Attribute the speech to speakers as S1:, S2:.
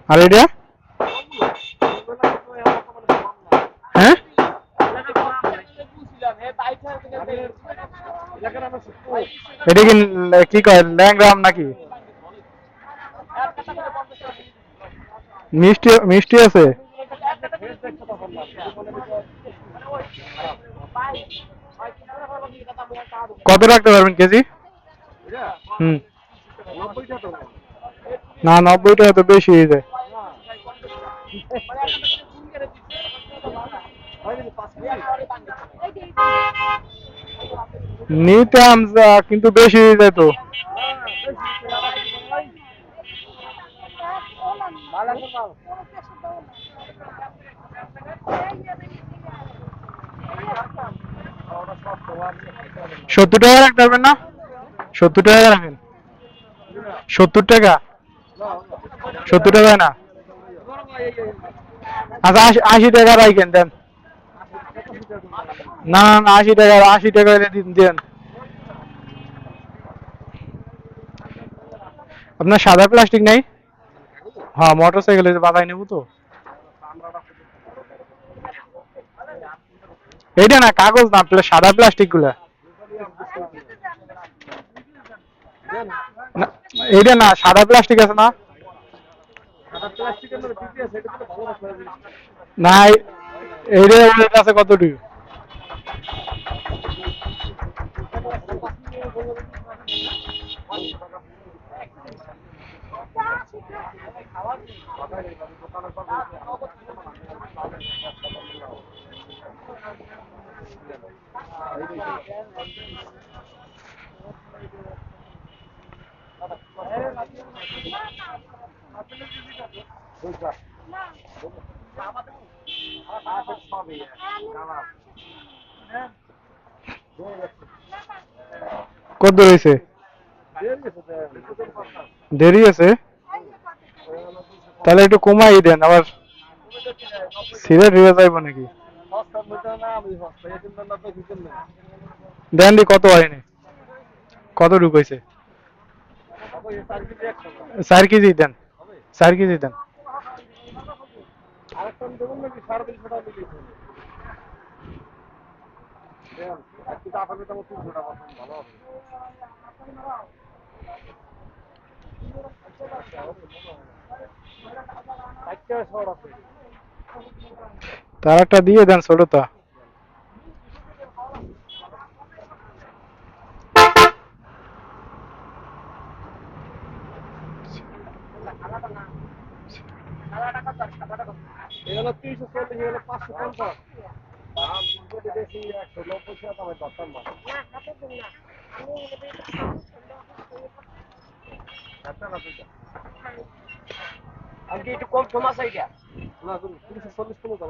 S1: আর এটা হ্যাঁ এটা কি কি কয় ল্যাংরাম নাকি মিষ্টি মিষ্টি আছে কত রাখতে পারবেন কেজি হুম না 90 টাকা তো বেশি হয়ে যায় নিতাম কিন্তু বেশি হয়ে যায় তো সত্তর টাকা রাখতে পারবেন না 70 টাকা রাখেন 70 টাকা 70 টাকা না আচ্ছা 80 টাকা রাখেন দেন না না 80 টাকা 80 টাকা দেন আপনার সাদা প্লাস্টিক নাই হ্যাঁ মোটর সাইকেলে বাঁধাই নেবো তো এইটা না কাগজ না সাদা প্লাস্টিক গুলা এইটা না সাদা প্লাস্টিক আছে না না এইটা ওর কাছে কতটুকু কত রয়েছে দেরি আছে তাহলে একটু কমাই দেন আবার সিলেট হয়ে যাইব নাকি দেন দি কত হয়নি কত ঢুকাইছে 4 কেজি দেন 4 কেজি দেন তার একটা দিয়ে দেন ছোটটা
S2: আমি একটু কম সময় চাই না 340 টাকা